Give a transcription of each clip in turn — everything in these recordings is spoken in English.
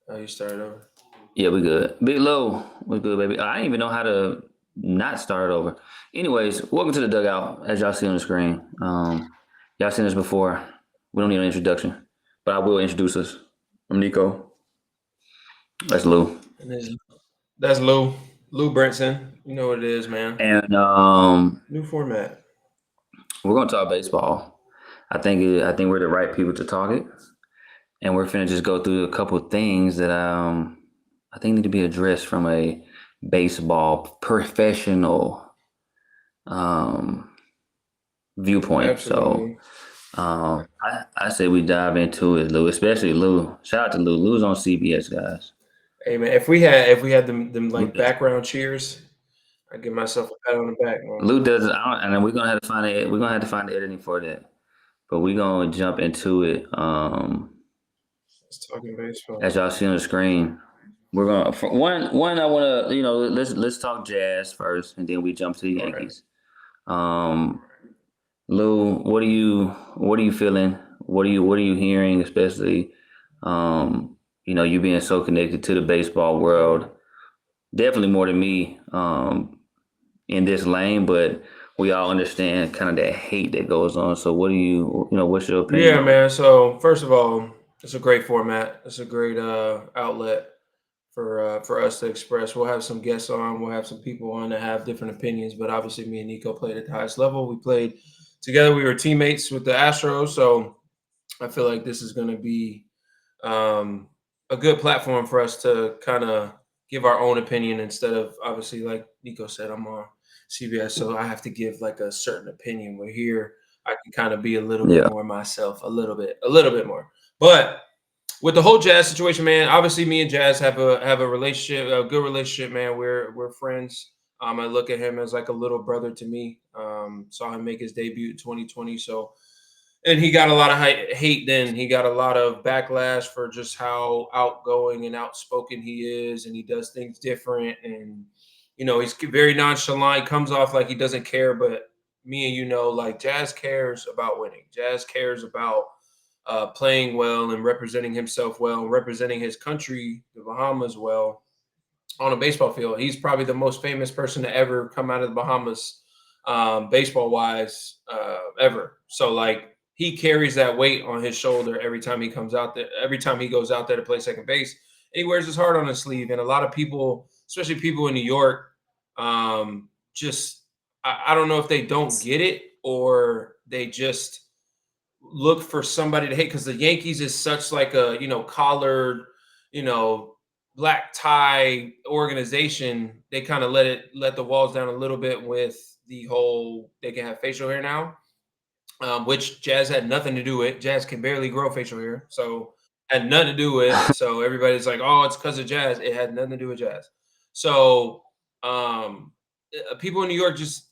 Oh, you started over. Yeah, we good. Big Low, we good, baby. I didn't even know how to not start over. Anyways, welcome to the dugout, as y'all see on the screen. Y'all seen this before. We don't need an introduction, but I will introduce us. I'm Nico. That's Lou. And that's Lou Brinson. You know what it is, man. And New format. we're gonna talk baseball. I think we're the right people to talk it, and we're finna just go through a couple of things that I think need to be addressed from a baseball professional um viewpoint. So Absolutely. I say we dive into it, Lou. Especially Lou. Shout out to Lou. Lou's on CBS, guys. Hey man, if we had them Lou like does. background cheers, I'd give myself a pat on the back, man. Lou does it, and then we're gonna have to find it. We're gonna have to find the editing for that. But we're gonna jump into it. It's talking baseball. As y'all see on the screen, we're gonna for one. I wanna let's talk Jazz first, and then we jump to the All right. Yankees. Um, Lou, what are you feeling? What are you hearing, especially you being so connected to the baseball world, definitely more than me in this lane, but we all understand kind of that hate that goes on. So what do what's your opinion Yeah, on it? man. So first of all, it's a great format. It's a great outlet for us to express. We'll have some guests on. We'll have some people on that have different opinions. But obviously, me and Nico played at the highest level. We played together. We were teammates with the Astros, so I feel like this is going to be um, a good platform for us to kind of give our own opinion instead of obviously, like Nico said, I'm on CBS, so I have to give like a certain opinion. We're here. I can kind of be a little bit Yeah. more myself, a little bit more. But with the whole Jazz situation, man, obviously me and Jazz have a relationship, a good relationship, man. We're friends. I look at him as like a little brother to me. Saw him make his debut in 2020, so and he got a lot of hate. Then he got a lot of backlash for just how outgoing and outspoken he is, and he does things different. And he's very nonchalant. He comes off like he doesn't care, but me and like Jazz cares about winning. Jazz cares about playing well and representing himself well, and representing his country, the Bahamas, well on a baseball field. He's probably the most famous person to ever come out of the Bahamas, baseball wise, ever. So like he carries that weight on his shoulder every time he comes out there. Every time he goes out there to play second base, and he wears his heart on his sleeve. And a lot of people, especially people in New York, just I don't know if they don't get it or they just look for somebody to hate because the Yankees is such like a collared, you know, black tie organization. They kind of let the walls down a little bit with the whole they can have facial hair now, which Jazz had nothing to do with. Jazz can barely grow facial hair, so had nothing to do with. So everybody's like, oh, it's because of Jazz. It had nothing to do with Jazz. So people in New York just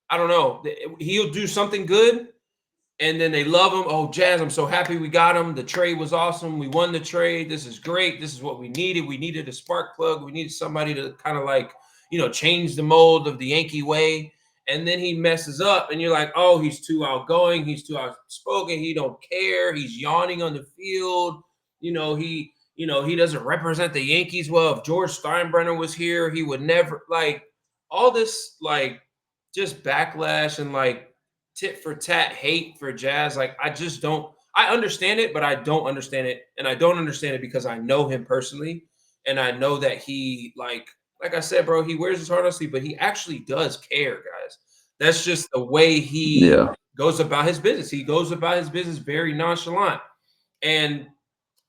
I don't know. He'll do something good and then they love him. Oh, Jazz, I'm so happy we got him. The trade was awesome. We won the trade. This is great. This is what we needed. We needed a spark plug. We needed somebody to kind of like, change the mold of the Yankee way. And then he messes up, and you're like, oh, he's too outgoing. He's too outspoken. He don't care. He's yawning on the field. He doesn't represent the Yankees well. If George Steinbrenner was here, he would never like all this like just backlash and like tit for tat hate for Jazz. Like I just don't. I understand it, but I don't understand it, and I don't understand it because I know him personally, and I know that he like I said, bro, he wears his heart on his sleeve, but he actually does care, guys. That's just the way he Yeah. goes about his business. He goes about his business very nonchalant, and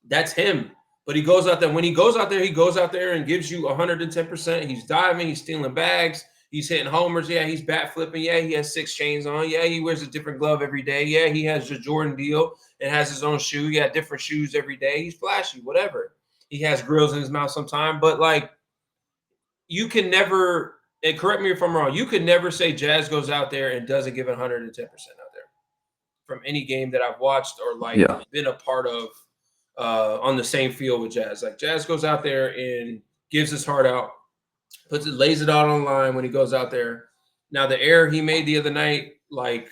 that's him. But he goes out there. When he goes out there, he goes out there and gives you 110%. He's diving. He's stealing bags. He's hitting homers. Yeah, he's bat flipping. Yeah, he has 6 chains on. Yeah, he wears a different glove every day. Yeah, he has the Jordan deal and has his own shoe. Yeah, different shoes every day. He's flashy, whatever. He has grills in his mouth sometime. But like, you can never, and correct me if I'm wrong, you could never say Jazz goes out there and doesn't give it 110% out there from any game that I've watched or like Yeah. been a part of on the same field with Jazz. Like Jazz goes out there and gives his heart out, lays it out on the line when he goes out there. Now the error he made the other night, like,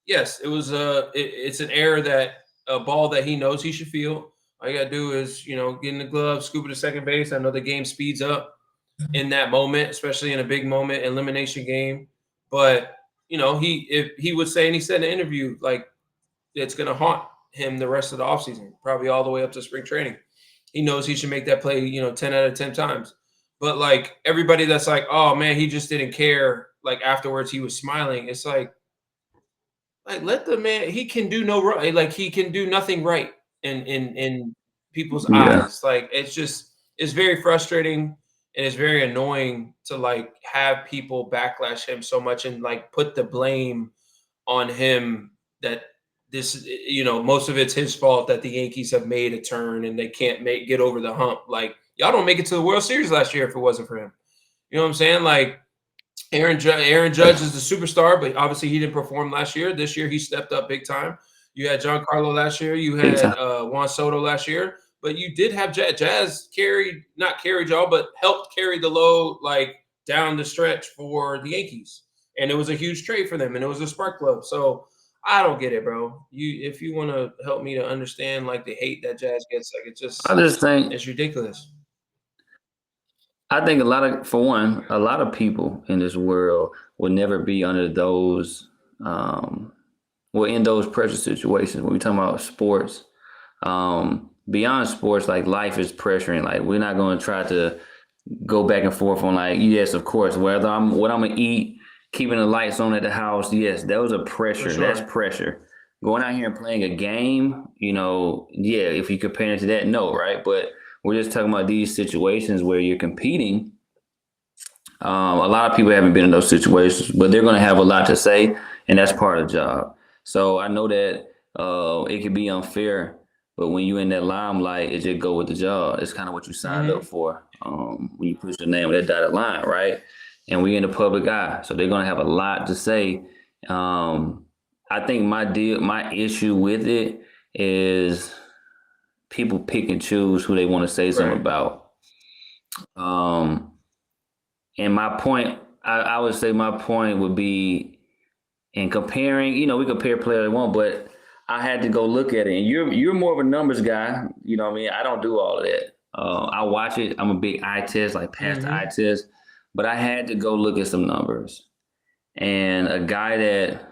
yes, it was it's an error that a ball that he knows he should feel. All you gotta do is, get in the glove, scoop it to second base. I know the game speeds up in that moment, especially in a big moment elimination game. But he would say, and he said in an interview, like it's gonna haunt him the rest of the offseason, probably all the way up to spring training. He knows he should make that play, 10 out of 10 times. But like everybody that's like, oh man, he just didn't care. Like afterwards, he was smiling. It's like let the man. He can do no right. Like he can do nothing right in people's Yeah. eyes. Like it's very frustrating and it's very annoying to like have people backlash him so much and like put the blame on him that this, most of it's his fault that the Yankees have made a turn and they can't get over the hump. Like y'all don't make it to the World Series last year if it wasn't for him. You know what I'm saying? Like Aaron Judge is the superstar, but obviously he didn't perform last year. This year he stepped up big time. You had Giancarlo last year. You Big had time. Juan Soto last year, but you did have Jazz not carried y'all, but helped carry the load like down the stretch for the Yankees, and it was a huge trade for them, and it was a spark plug. So I don't get it, bro. If you want to help me to understand like the hate that Jazz gets, like I just think it's ridiculous. I think a lot of people in this world will never be under those, in those pressure situations. When we talk about sports, beyond sports, like life is pressuring. Like we're not going to try to go back and forth on like, yes, of course, what I'm gonna eat, keeping the lights on at the house. Yes, that was a pressure. For sure. That's pressure. Going out here and playing a game, yeah, if you compare it to that, no, right? But we're just talking about these situations where you're competing. A lot of people haven't been in those situations, but they're going to have a lot to say, and that's part of the job. So I know that it can be unfair, but when you're in that limelight, it just go with the job. It's kind of what you signed up for when you put your name on that dotted line, right? And we're in the public eye, so they're going to have a lot to say. I think my issue with it is people pick and choose who they want to say something about. And my point, I would say my point would be in comparing, we compare players one, but I had to go look at it. And you're more of a numbers guy, you know what I mean? I don't do all of that. I watch it. I'm a big eye test, like past the eye test, but I had to go look at some numbers. And a guy that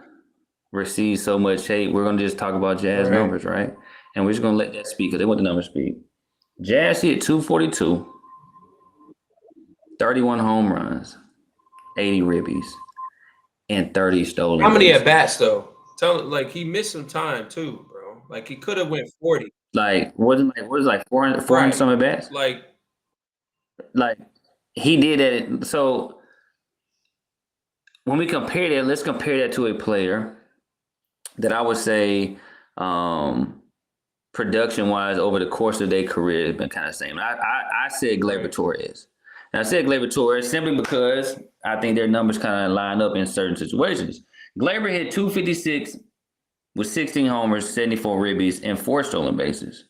receives so much hate, we're going to just talk about Jazz numbers, right? And we're just going to let that speak because they want the numbers speak. Jazz hit 242. 31 home runs, 80 ribbies, and 30 stolen. How many at bats though? Like he missed some time too, bro. Like he could have went 40. Like what is like 400 some at bats? Like he did that. So when we compare that, let's compare that to a player that I would say production wise over the course of their career has been kind of the same. I said Gleyber Torres. And I said Gleyber Torres simply because I think their numbers kind of line up in certain situations. Gleyber hit 256 with 16 homers, 74 ribbies, and 4 stolen bases.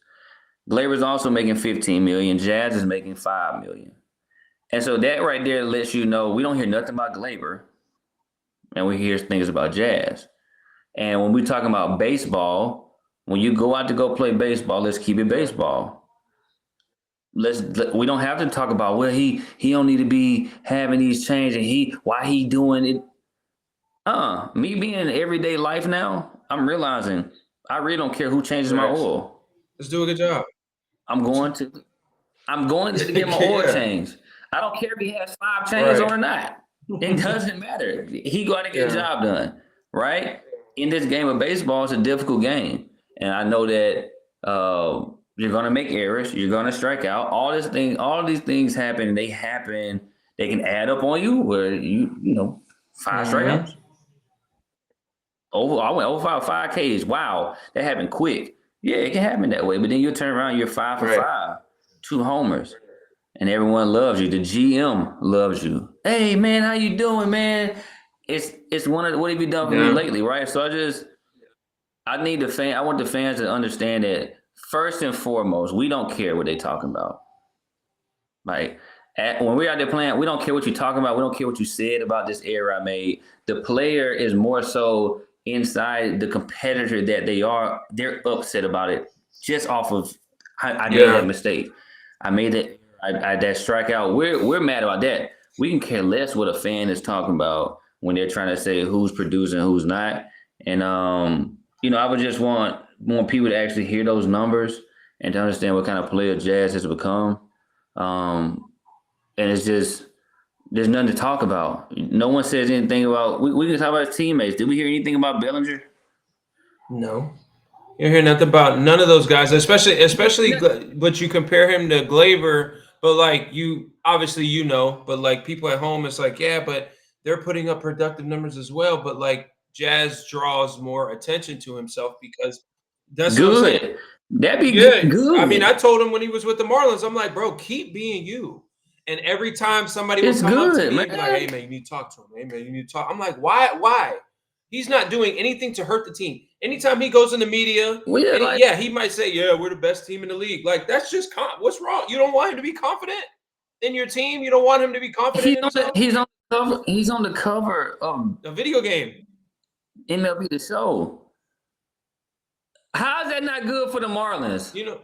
Gleyber's also making $15 million. Jazz is making $5 million. And so that right there lets you know we don't hear nothing about Gleyber, and we hear things about Jazz. And when we talking about baseball, when you go out to go play baseball, let's keep it baseball. We don't have to talk about he don't need to be having these changes and why he doing it. Me being in everyday life now, I'm realizing I really don't care who changes my oil. Let's do a good job. I'm going to get my oil changed. I don't care if he has 5 changes on or not. It doesn't matter. He got to get the job done, right? In this game of baseball, it's a difficult game, and I know that you're going to make errors. You're going to strike out. All these things happen. They happen. They can add up on you where 5 strikeouts. I went over 5 Ks. Wow, that happened quick. Yeah, it can happen that way. But then you turn around, you're 5 for 5, 2 homers, and everyone loves you. The GM loves you. Hey man, how you doing, man? It's one of what have you done for me lately, right? So I want the fans to understand that. First and foremost, we don't care what they're talking about. Like, when we're out there playing, we don't care what you're talking about. We don't care what you said about this error I made. The player is more so inside the competitor that they're upset about it just off of I made that Yeah. mistake. I made that that strikeout. We're mad about that. We can care less what a fan is talking about when they're trying to say who's producing, who's not. And I would just want people to actually hear those numbers and to understand what kind of player Jazz has become. And it's just there's nothing to talk about. No one says anything about. We can talk about his teammates. Did we hear anything about Bellinger? No. You hear nothing about none of those guys, especially, but you compare him to Glaber, but like you obviously but like people at home, it's like but they're putting up productive numbers as well. But like Jazz draws more attention to himself because that's what I'm saying. Good. That'd be Yeah, I mean, I good. told him when he was with the Marlins, I'm like, bro, keep being you. And every time somebody would It's come up to good, me and be like, man. hey man, you need to talk to him. Hey man, you need to talk. I'm like, why? Why? He's not doing anything to hurt the team. Anytime he goes in the media, Well, yeah, like he might say, yeah, we're the best team in the league. Like, that's just what's wrong? You don't want him to be confident in your team? You don't want him to be confident in himself? he's on the cover. He's on the cover of A video game. MLB The Show. How is that not good for the Marlins? You know,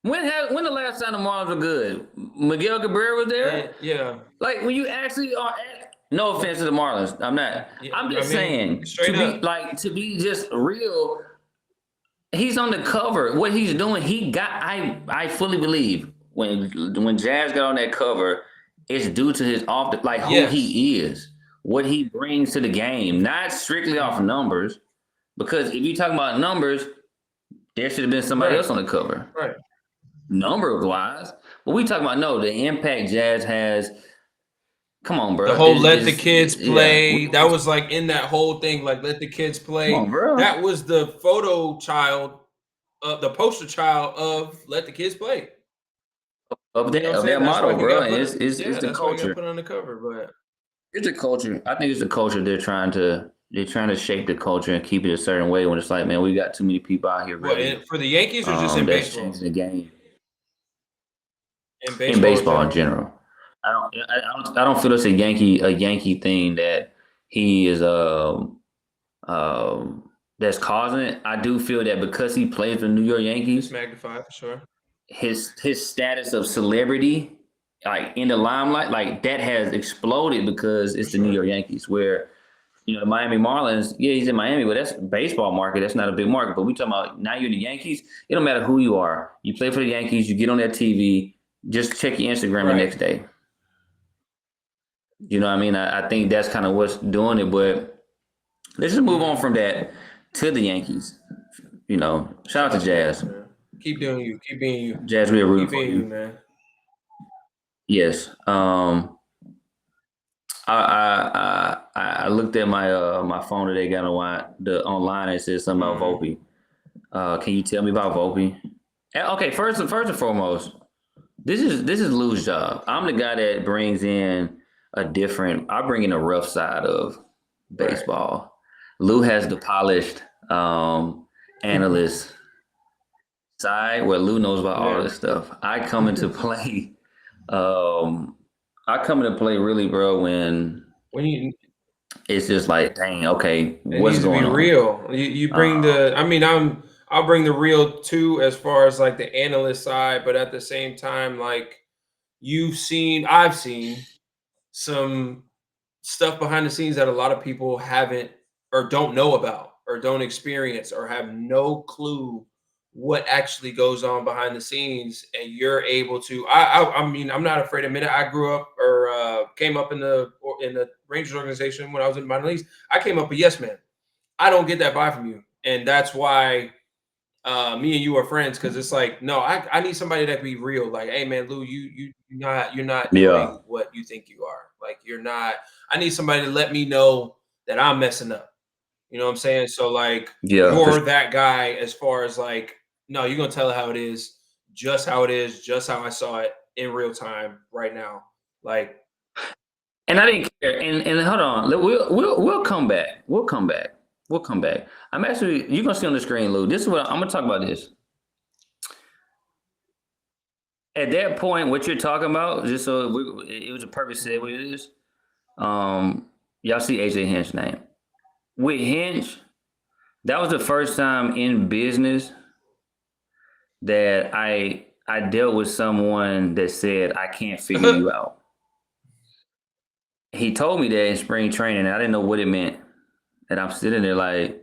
When the last time the Marlins were good? Miguel Cabrera was there? yeah. Like when you actually are no offense to the Marlins. I'm not. Yeah, I'm just I mean, saying straight up. to be just real, he's on the cover. What he's doing, I fully believe when Jazz got on that cover, it's due to his who he is, what he brings to the game, not strictly off numbers. Because if you talk about numbers, there should have been somebody else on the cover. Right. Number wise. But we talking about the impact Jazz has. Come on, bro. The whole let the kids play. That was like in that whole thing, like let the kids play. Come on, bro. That was the photo child, the poster child of let the kids play. Of that model, bro. And it's the culture. Put on the cover, but it's the culture. I think it's the culture. They're trying to shape the culture and keep it a certain way. When it's like, man, we got too many people out here. For the Yankees or just in baseball? Changing the game. In baseball in general. I don't feel it's a Yankee thing that he is that's causing it. I do feel that because he plays for the New York Yankees, magnified for sure. His status of celebrity, like in the limelight, like that has exploded because it's the New York Yankees. Where the Miami Marlins, he's in Miami, but that's baseball market. That's not a big market. But we talking about now you're the Yankees. It don't matter who you are. You play for the Yankees. You get on that TV. Just check your Instagram the next day. You know what I mean? I think that's kind of what's doing it. But let's just move on from that to the Yankees. Shout out to Jazz. Keep doing you. Keep being you. Jazz, we are rooting for you, man. Yes. I looked at my phone today, got online. It says something about Volpe. Can you tell me about Volpe? Okay, first and foremost, this is Lou's job. I'm the guy that brings in I bring in a rough side of baseball. Right. Lou has the polished analyst side where Lou knows about all this stuff. I come into play. Really, bro, when you it's just like, dang, okay, what's going on? Real. You bring I'll bring the real too, as far as like the analyst side, but at the same time, like I've seen some stuff behind the scenes that a lot of people haven't or don't know about or don't experience or have no clue what actually goes on behind the scenes, and you're able to. I mean, I'm not afraid to admit it. I grew up or came up in the Rangers organization when I was in minor leagues. I came up a yes man. I don't get that vibe from you, and that's why me and you are friends, because it's like, no, I need somebody that be real. Like, hey man, Lou, you're not doing what you think you are. Like, you're not. I need somebody to let me know that I'm messing up. You know what I'm saying? So like, you're that guy as far as like, no, you're gonna tell it how it is, just how I saw it in real time right now. Like, and I didn't care. And hold on, we'll come back. We'll come back. I'm actually, you're gonna see on the screen, Lou. This is what I'm gonna talk about. This at that point, what you're talking about, just so it was a perfect segue to this. Y'all see AJ Hinch's name with Hinch. That was the first time in business that I I dealt with someone that said, I can't figure you out. He told me that in spring training, and I didn't know what it meant. And I'm sitting there like,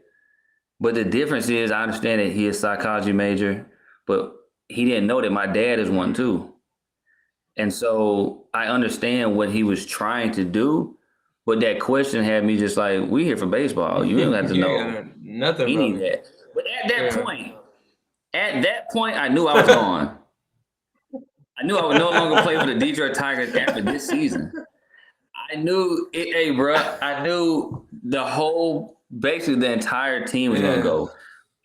but the difference is, I understand that he is a psychology major, but he didn't know that my dad is one too. And so I understand what he was trying to do, but that question had me just like, we here for baseball. You don't have to You know ain't got nothing any from of me. that. But Yeah. at that point, I knew I was gone. I knew I would no longer play for the Detroit Tigers after this season. I knew it, hey, bro. I knew basically the entire team was gonna Yeah. go,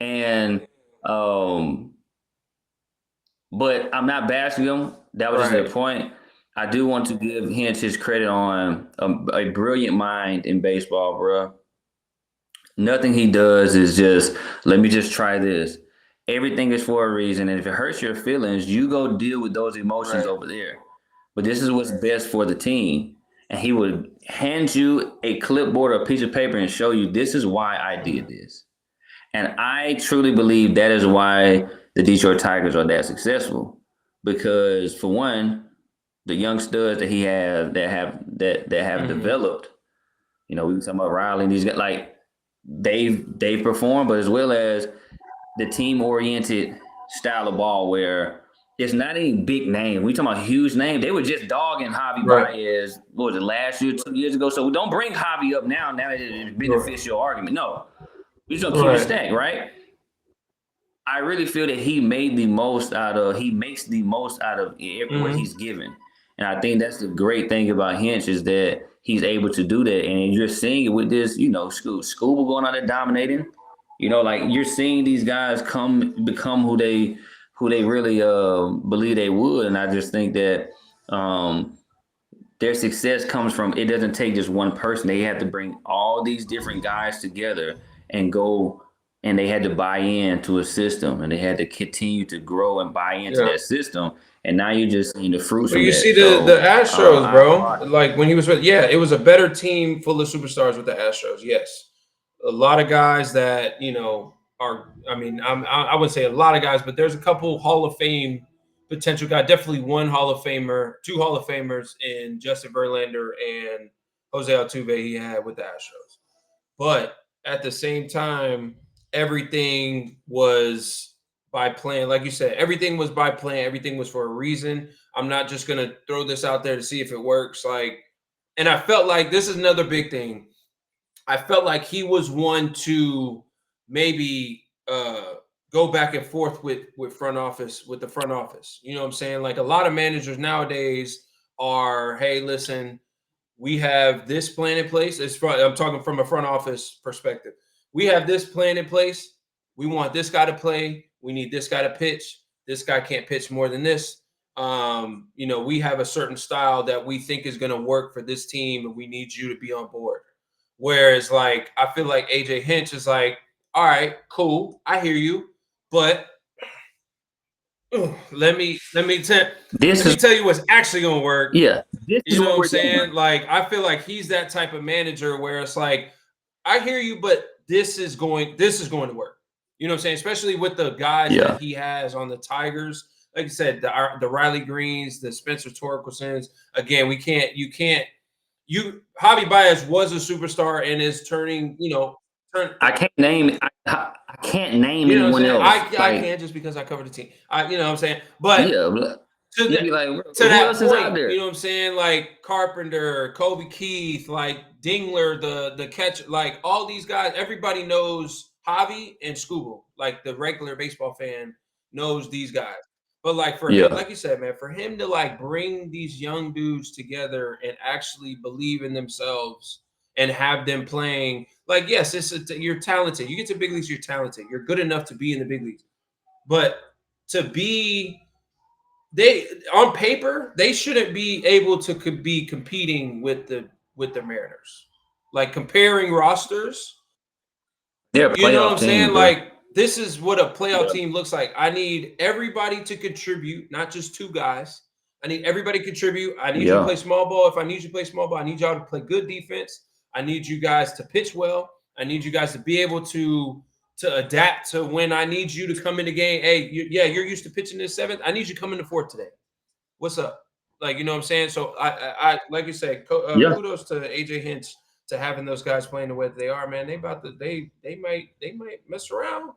and but I'm not bashing him. That was just Right. the point. I do want to give Hinch his credit on a brilliant mind in baseball, bro. Nothing he does is just, let me just try this. Everything is for a reason. And if it hurts your feelings, you go deal with those emotions Right. over there. But this is what's best for the team. And he would hand you a clipboard or a piece of paper and show you, this is why I did this. And I truly believe that is why the Detroit Tigers are that successful. Because for one, the young studs that he has that have developed, we were talking about Riley and these guys, like they've performed, but as well as the team oriented style of ball where it's not any big name. We talking about huge name. They were just dogging Javi Right. Baez. What was it, last year, 2 years ago? So don't bring Javi up now. Now that it's a beneficial argument. No, we just gonna keep it Right. stacked, right? I really feel that he makes the most out of what he's given. And I think that's the great thing about Hinch is that he's able to do that. And you're seeing it with this, Scuba going out there dominating. Like you're seeing these guys become who they really believe they would. And I just think that their success comes from, it doesn't take just one person. They have to bring all these different guys together and go, and they had to buy into a system, and they had to continue to grow and buy into Yeah. that system. And now you're just seeing the fruits But from you see that. the So Astros, I bro. applaud him. Like when he was with, yeah, it was a better team full of superstars with the Astros. Yes, a lot of guys that are. I mean, I wouldn't say a lot of guys, but there's a couple Hall of Fame potential guys. Definitely one Hall of Famer, two Hall of Famers in Justin Verlander and Jose Altuve. He had with the Astros, but at the same time, everything was by plan. Like you said, everything was by plan. Everything was for a reason. I'm not just gonna throw this out there to see if it works. And I felt like this is another big thing. I felt like he was one to maybe go back and forth with the front office. You know what I'm saying? Like a lot of managers nowadays are, hey, listen, we have this plan in place. I'm talking from a front office perspective. We have this plan in place. We want this guy to play. We need this guy to pitch. This guy can't pitch more than this. We have a certain style that we think is going to work for this team, and we need you to be on board. Whereas, like, I feel like AJ Hinch is like, all right, cool, I hear you, but let me This is tell you what's actually going to work. Yeah, this You is know what what I'm we're saying? doing. Like, I feel like he's that type of manager where it's like, I hear you, but this is going to work. You know what I'm saying? Especially with the guys Yeah, that he has on the Tigers. Like I said, the Riley Greens, the Spencer Torkelsons. Again, Javi Baez was a superstar and is I can't name. I can't name you know what I'm anyone saying? else. I Like, can't just because I cover the team. You know what I'm saying? But yeah, but to you'd that be like, to who that else is out point, you there? know what I'm saying? Like Carpenter, Kobe Keith, like Dingler, the catch, like all these guys, everybody knows Javi and Scooble. Like the regular baseball fan knows these guys. But like for him, Yeah, like you said, man, for him to like bring these young dudes together and actually believe in themselves and have them playing, like, yes, you're talented. You get to big leagues, you're talented. You're good enough to be in the big leagues. But to be they on paper they shouldn't be able to be competing with the Mariners. Like comparing rosters, they're a you know what playoff I'm team, saying? bro. Like this is what a playoff Yeah, team looks like. I need everybody to contribute, not just two guys. I need everybody to contribute. I need you to yeah, play small ball. If I need you to play small ball, I need y'all to play good defense. I need you guys to pitch well. I need you guys to be able to to adapt to when I need you to come in the game. Hey, you're used to pitching in the seventh. I need you to come in the fourth today. What's up? Like, you know what I'm saying? So I like you said, Yeah. kudos to AJ Hinch to having those guys playing the way that they are, man. They might mess around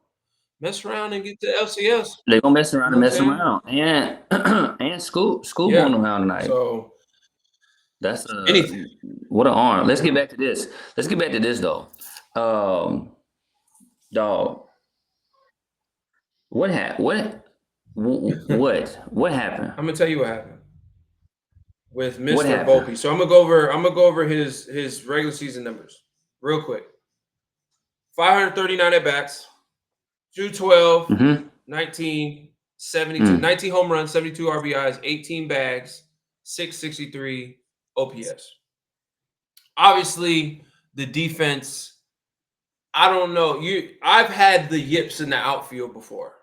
and get to LCS. They're gonna mess You around know and what I'm mess saying? around. And school going Yeah. around tonight. So That's anything. what an arm. Let's get back to this. Let's get back to this though. Dog. What happened? What happened? I'm gonna tell you what happened with What Mr. happened? Volpe. So I'm gonna go over his regular season numbers real quick. 539 at bats, 212, Mm-hmm. 19, 72, 19 home runs, 72 RBIs, 18 bags, 663 OPS. Obviously, the defense, I don't know. I've had the yips in the outfield before.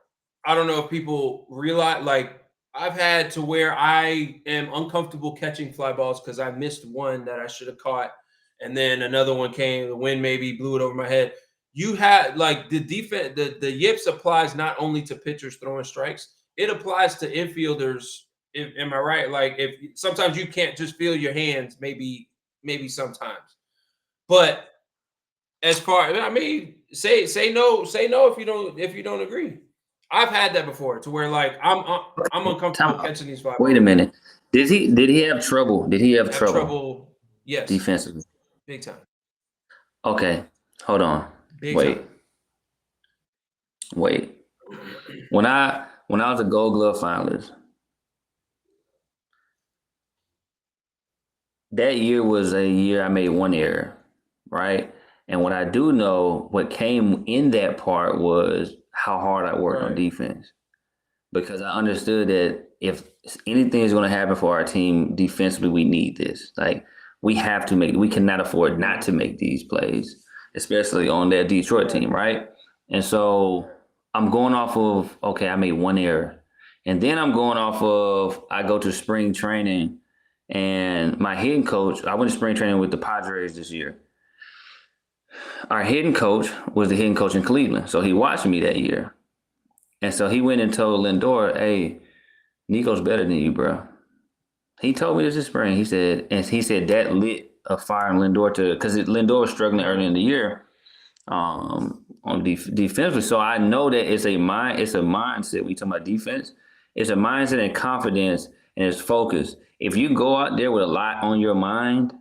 I don't know if people realize, like, I've had to where I am uncomfortable catching fly balls because I missed one that I should have caught, and then another one came, the wind maybe blew it over my head. You had like the defense, the yips applies not only to pitchers throwing strikes, it applies to infielders. Am I right? Like, if sometimes you can't just feel your hands, maybe sometimes. But as far, I mean, say no if you don't agree. I've had that before to where like I'm uncomfortable catching these fly Wait a balls. minute. Did he have trouble? Did he have Have trouble trouble, yes, defensively? big time, Okay, hold on. big Wait, time. wait. When I was a Gold Glove finalist, that year was a year I made one error, right? And what I do know, what came in that part was how hard I worked on Right. defense. Because I understood that if anything is going to happen for our team defensively, we need this. Like, we cannot afford not to make these plays, especially on that Detroit team, right? And so I'm going off of, okay, I made one error. And then I'm going off of, I go to spring training and my hitting coach, I went to spring training with the Padres this year. Our hitting coach was the hitting coach in Cleveland. So he watched me that year. And so he went and told Lindor, hey, Niko's better than you, bro. He told me this spring. He said that lit a fire in Lindor because Lindor was struggling early in the year on defensively. So I know that it's a mindset. We talking about defense. It's a mindset and confidence and it's focus. If you go out there with a lot on your mind,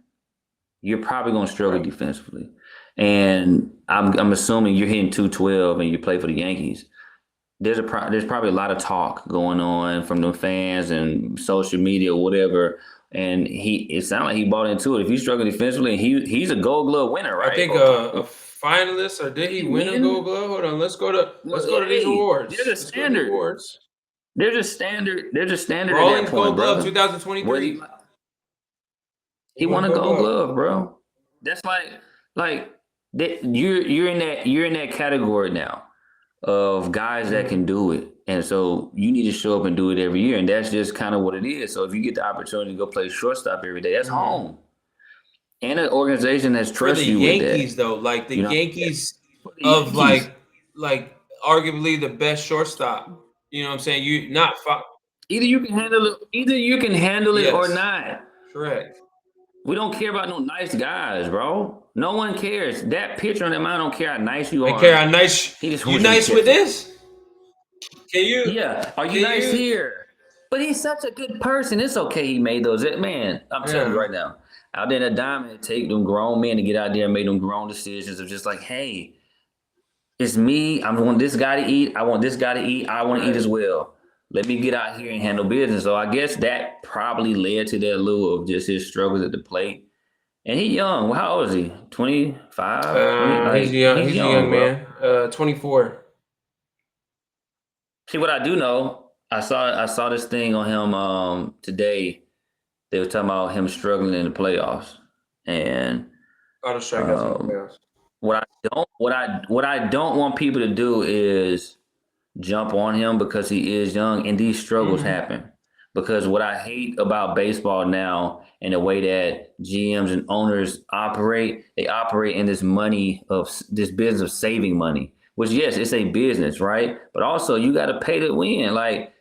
you're probably going to struggle defensively. And I'm assuming you're hitting 212 and you play for the Yankees. There's probably a lot of talk going on from the fans and social media or whatever. And it sounded like he bought into it. If he's struggling defensively, he's a Gold Glove winner, right? I think a finalist, or did he win a Gold Glove? Hold on, let's go to these awards. There's a standard. There's a standard. Rawlings Gold Glove 2023. He won a Gold Glove, bro. That's like you're in that category now of guys that can do it. And so you need to show up and do it every year. And that's just kind of what it is. So if you get the opportunity to go play shortstop every day, that's home. And an organization that's trusted you with that. For the Yankees, though, like the Yankees of like arguably the best shortstop. You know what I'm saying? Either you can handle it or not. Correct. We don't care about no nice guys, bro. No one cares. That pitcher on that mound don't care how nice you are. They care how nice you nice with this? Can you? Yeah. Are you nice here? But he's such a good person. It's okay he made those. Man, I'm telling you right now. Out there in the diamond, take them grown men to get out there and make them grown decisions of just like, hey, it's me. I want this guy to eat. I want this guy to eat. I want to eat as well. Let me get out here and handle business. So I guess that probably led to that lure of just his struggles at the plate. And he's young. Well, how old is he? 25? He's young. He's a young man. 24. See, what I do know, I saw this thing on him strikeouts They were talking about him struggling in the playoffs. And a lot of strikeouts in the playoffs. What I don't want people to do is jump on him because he is young and these struggles happen. Because what I hate about baseball now and the way that GMs and owners operate, they operate in this business of saving money. which yes, it's a business, right? But also you got to pay to win. Like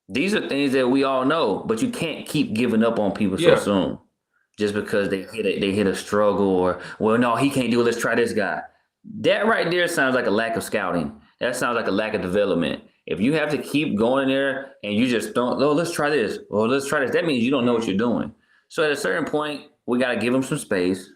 these are things that we all know, but you can't keep giving up on people so Yeah. soon just because they hit a struggle or well, no, he can't do it. Let's try this guy. That right there sounds like a lack of scouting. That sounds like a lack of development. If you have to keep going there and you just don't, oh, let's try this. Well, let's try this. That means you don't know what you're doing. So at a certain point, we got to give him some space,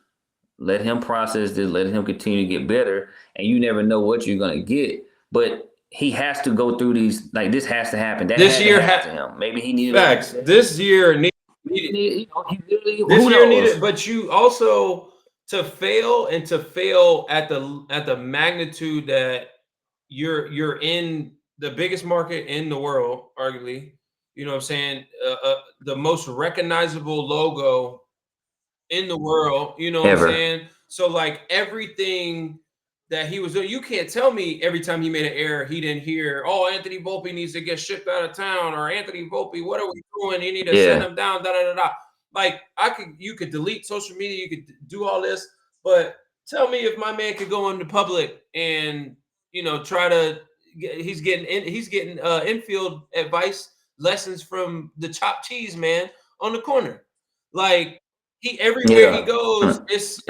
let him process this, let him continue to get better, and you never know what you're gonna get. But he has to go through these. Like this has to happen. That This had year to happen to him. Maybe he needed facts. This year needed. you know, he literally, This who year knows? needed, but you also to fail and to fail at the magnitude that you're in the biggest market in the world, arguably. You know what I'm saying? The most recognizable logo in the world. You know what I'm Ever. saying? So like everything that he was doing, you can't tell me every time he made an error he didn't hear, oh, Anthony Volpe needs to get shipped out of town, or Anthony Volpe, what are we doing? You need to send Yeah. him down, da da da da. Like you could delete social media, you could do all this, but tell me if my man could go into public and try to he's getting infield advice lessons from the chopped cheese man on the corner. Like he everywhere he Yeah. goes, it's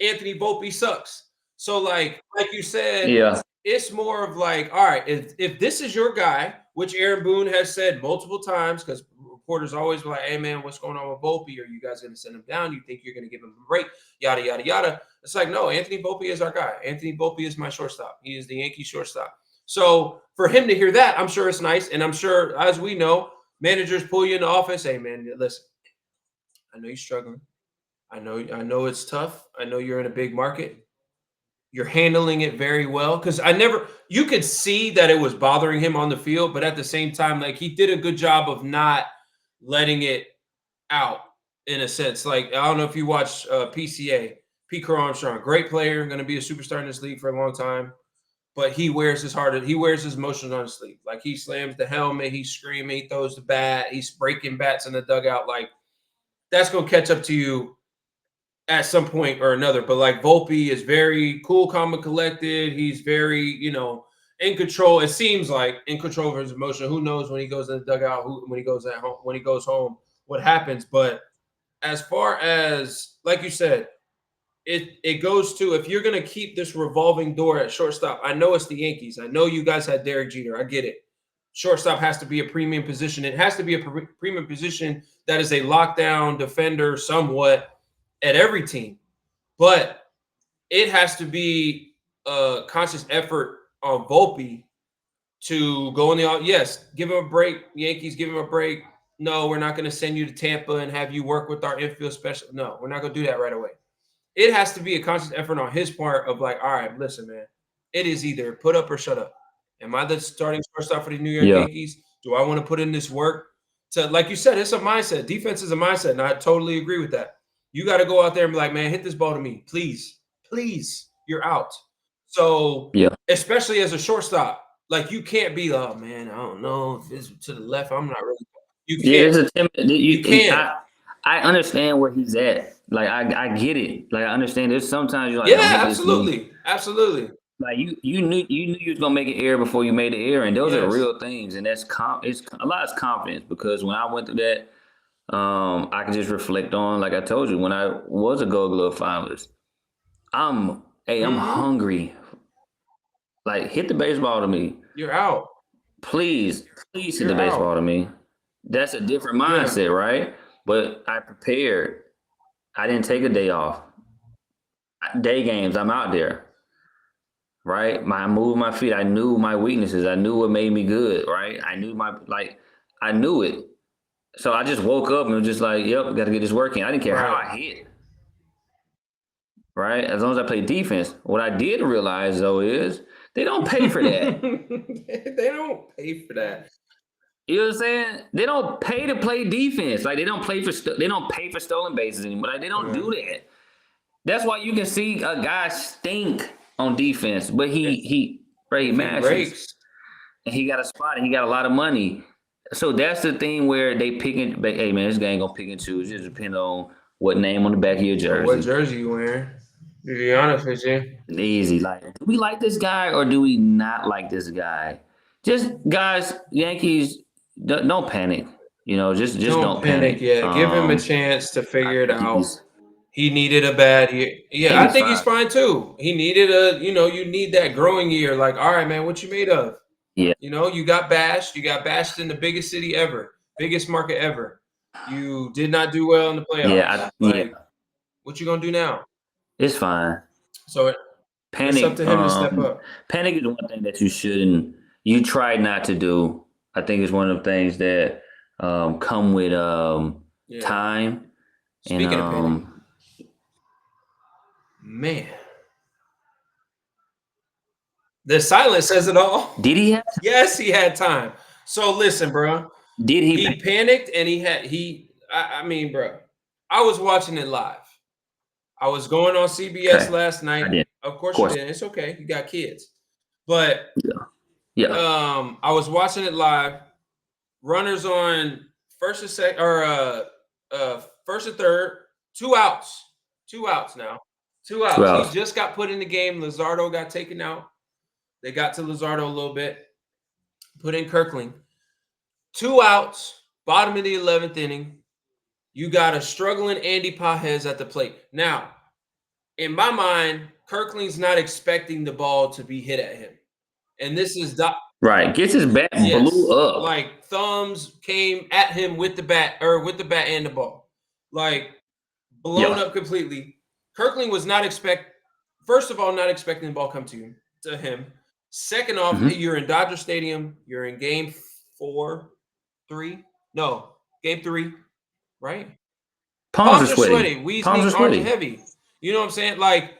Anthony Volpe sucks. So like you said, Yeah. it's more of like, all right, if this is your guy, which Aaron Boone has said multiple times, because reporters always be like, hey man, what's going on with Volpe? Are you guys gonna send him down? You think you're gonna give him a break? Yada yada yada. It's like, no, Anthony Volpe is our guy. Anthony Volpe is my shortstop. He is the Yankee shortstop. So for him to hear that, I'm sure it's nice. And I'm sure, as we know, managers pull you in the office. Hey man, listen, I know you're struggling. I know it's tough. I know you're in a big market. You're handling it very well, because you could see that it was bothering him on the field, but at the same time, like he did a good job of not letting it out in a sense. Like, I don't know if you watch PCA, Pete Crow Armstrong, great player, going to be a superstar in this league for a long time, but he wears his emotions on his sleeve. Like he slams the helmet, he's screaming, he throws the bat, he's breaking bats in the dugout. Like that's going to catch up to you at some point or another. But like Volpe is very cool, calm, and collected. He's very, in control. It seems like in control of his emotion. Who knows when he goes in the dugout, when he goes at home, when he goes home, what happens. But as far as, like you said, it goes to, if you're gonna keep this revolving door at shortstop, I know it's the Yankees. I know you guys had Derek Jeter. I get it. Shortstop has to be a premium position. It has to be a premium position that is a lockdown defender somewhat at every team, but it has to be a conscious effort on Volpe to go in the, yes, give him a break. Yankees, give him a break. No, we're not going to send you to Tampa and have you work with our infield special. No, we're not going to do that right away. It has to be a conscious effort on his part of like, all right, listen, man, it is either put up or shut up. Am I the starting shortstop for the New York Yankees? Do I want to put in this work? To, like you said, it's a mindset. Defense is a mindset, and I totally agree with that. You got to go out there and be like, man, hit this ball to me. Please, please, you're out. So, especially as a shortstop, like you can't be, oh, man, I don't know if it's to the left. I'm not really. You can't. You can't. I understand where he's at. Like I get it. Like I understand. There's sometimes you're like, yeah, absolutely, absolutely. Like you knew you was gonna make an error before you made the error, and those are real things, and it's a lot of confidence, because when I went through that, I can just reflect on, like I told you, when I was a Gold Glove finalist, I'm hungry. Like hit the baseball to me. You're out. Please hit the baseball to me. That's a different mindset, right? But I prepared. I didn't take a day off. Day games, I'm out there. Right? I moved my feet. I knew my weaknesses. I knew what made me good, right? I knew it. So I just woke up and was just like, yep, got to get this working. I didn't care how I hit. Right? As long as I play defense. What I did realize, though, is they don't pay for that. They don't pay for that. You know what I'm saying? They don't pay to play defense. Like they don't pay for stolen bases anymore. Like they don't do that. That's why you can see a guy stink on defense, but he matches. And he got a spot and he got a lot of money. So that's the thing where they picking. Hey man, this guy ain't gonna pick and choose. It just depends on what name on the back of your jersey. What jersey you wearing? To be honest with you, Easy. Like, do we like this guy or do we not like this guy? Just guys, Yankees, don't panic. Just don't don't panic panic. yet. Give him a chance to I figure it think out. he's He needed a bad year. I Yeah, think I he's think he's fine. fine too. He needed you need that growing year. Like, all right, man, what you made of? Yeah, You got bashed. You got bashed in the biggest city ever, biggest market ever. You did not do well in the playoffs. yeah. Like, what you gonna do now? It's fine. So it's up Panic. to him to step up. Panic is one thing that you shouldn't. You try not to do. I think it's one of the things that come with Yeah. time. And Speaking of panic, man, the silence says it all. did he have? Yes, he had time. So listen, bro. Did he? He panicked and I mean, bro, I was watching it live. I was going on CBS Okay, last I night. did. Of course Of course. you did. It's okay. You got kids. But Yeah. I was watching it live. Runners on first and second or first and third, 2 outs. 2 outs now. 2 outs. 2 outs. He just got put in the game. Luzardo got taken out. They got to Luzardo a little bit. Put in Kirkling. 2 outs, bottom of the 11th inning. You got a struggling Andy Pages at the plate. Now, in my mind, Kirkling's not expecting the ball to be hit at him. And this is right. Gets his bat blew up. Like thumbs came at him with the bat and the ball. Like blown up completely. Kirkling was not first of all, not expecting the ball come to him. Second off, you're in Dodger Stadium. You're in game 3. No, game 3, right? Palms are sweaty. Weezy, arms are heavy. You know what I'm saying? Like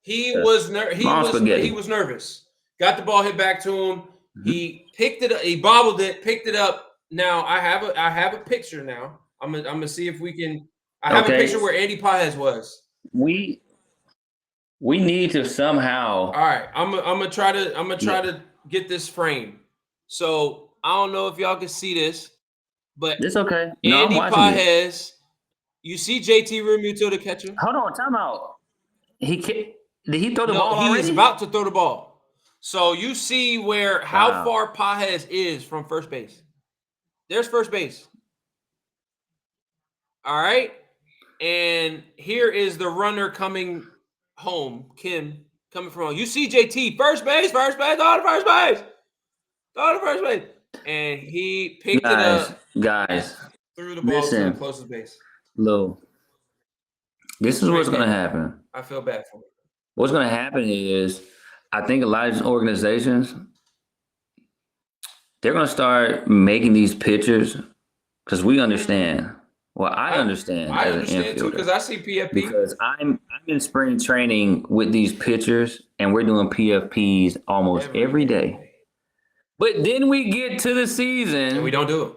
he was nervous. Got the ball hit back to him. He picked it up. He bobbled it, picked it up. Now I have a picture now. I'm gonna see if we can. I have a picture where Andy Pages was. We need to somehow. All right, I'm gonna try to get this frame. So I don't know if y'all can see this, but it's okay. No, Andy Pages. You see JT Realmuto, the catcher? Hold on, time out. Did he throw the ball already? He was about to throw the ball. So you see how far Pages is from first base. There's first base. All right. And here is the runner coming home, Kim, coming from home. You see JT, first base, throw to first base. And he picked it up. Guys, threw the ball to the closest base. Lou, this is what's going to happen. I feel bad for him. What's going to happen is, I think a lot of these organizations, they're going to start making these pitchers because we understand. Well, I understand as an infielder too because I see PFP. Because I'm in spring training with these pitchers and we're doing PFPs almost every day. But then we get to the season and we don't do it.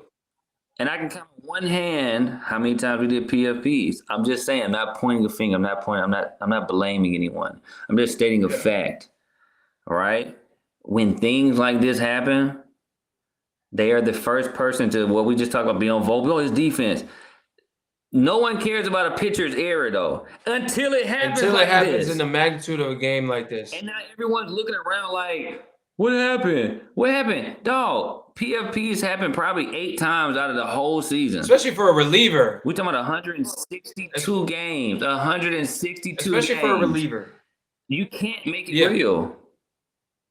And I can count on one hand how many times we did PFPs. I'm just saying, I'm not pointing a finger. I'm not blaming anyone. I'm just stating a fact. All right? When things like this happen, they are the first person to what we just talked about, be on vocal. His defense. No one cares about a pitcher's error though until it happens. In the magnitude of a game like this. And now everyone's looking around like, what happened? What happened? Dog, PFPs happen probably 8 times out of the whole season. Especially for a reliever. We're talking about 162 games. 162 Especially games. for a reliever. You can't make it real.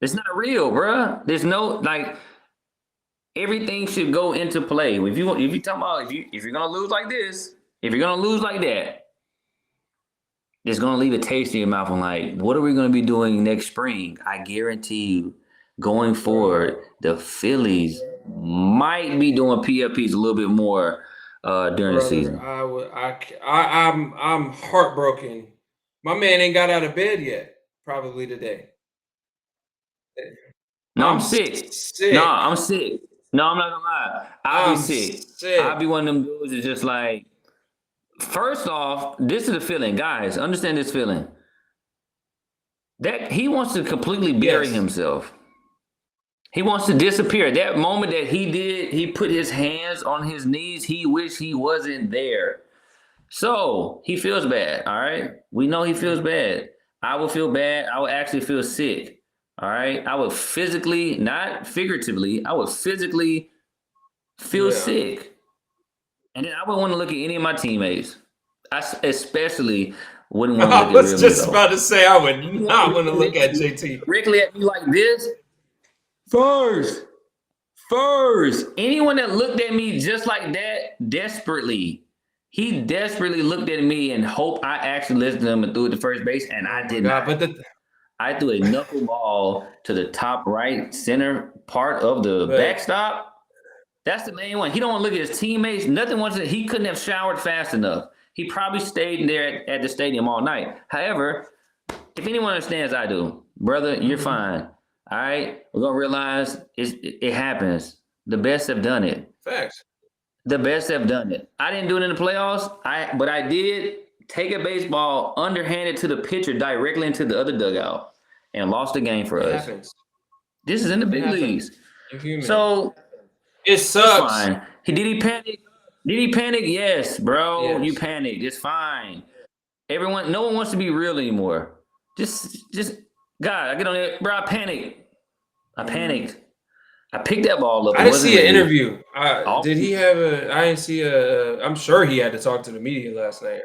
It's not real, bruh. There's no, everything should go into play. If you're talking about if you're gonna lose like this, if you're gonna lose like that, it's gonna leave a taste in your mouth. On what are we gonna be doing next spring? I guarantee you, going forward, the Phillies might be doing PFPs a little bit more during the season. I'm heartbroken. My man ain't got out of bed yet. Probably today. No, I'm sick. No, I'm sick. No, I'm not gonna lie. I'll be sick. I'll be one of them dudes that's just like, first off, this is the feeling. Guys, understand this feeling. That he wants to completely bury himself. He wants to disappear. That moment that he put his hands on his knees, he wished he wasn't there. So he feels bad, all right? We know he feels bad. I would feel bad. I would actually feel sick. All right. I would physically, not figuratively, I would physically feel Yeah. sick. And then I would want to look at any of my teammates. Especially wouldn't want to I look at was Real just Niko. about to say I would not want to look at JT. Directly at me like this. First. Anyone that looked at me just like that, desperately, he desperately looked at me and hoped I actually listened to him and threw it to first base, and I did not. But I threw a knuckleball to the top right center part of the backstop. That's the main one. He don't want to look at his teammates. Nothing wants to. He couldn't have showered fast enough. He probably stayed there at the stadium all night. However, if anyone understands, I do, brother, you're fine. All right, we're gonna realize it happens. The best have done it. Facts. The best have done it. I didn't do it in the playoffs. But I did take a baseball underhanded to the pitcher directly into the other dugout and lost the game for us. Happens. This is in the big leagues. You're human. So it sucks. Fine. Did he panic? Did he panic? Yes, bro. Yes. You panicked. It's fine. No one wants to be real anymore. Just God, I get on there, bro. I panicked. I picked that ball up. I didn't see an interview. Did he have I didn't see I'm sure he had to talk to the media last night.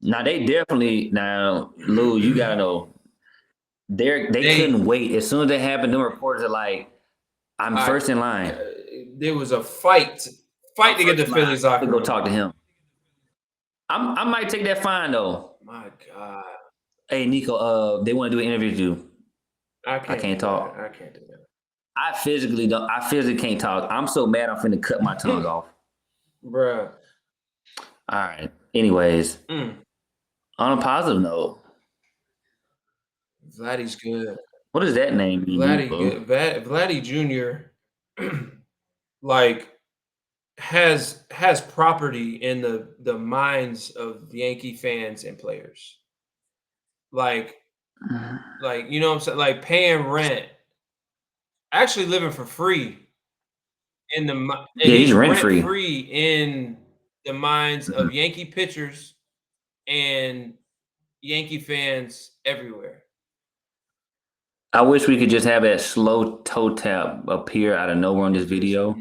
Now they definitely. Now, Lou, you gotta know. They couldn't wait. As soon as it happened, the reporters are like, "I'm first in line." There was a fight to get the Phillies off. To go talk to him. I might take that fine though. My God. Hey Niko, they want to do an interview with you. I can't talk. I can't do that. I physically can't talk. I'm so mad I'm finna cut my tongue off. Bruh. All right. Anyways, on a positive note, Vladdy's good. What does that name mean? Vladdy Jr. like has property in the minds of Yankee fans and players. Like you know what I'm saying? Like paying rent, actually living for free in the he's rent free in the minds of Yankee pitchers and Yankee fans everywhere. I wish we could just have that slow toe tap appear out of nowhere in this video,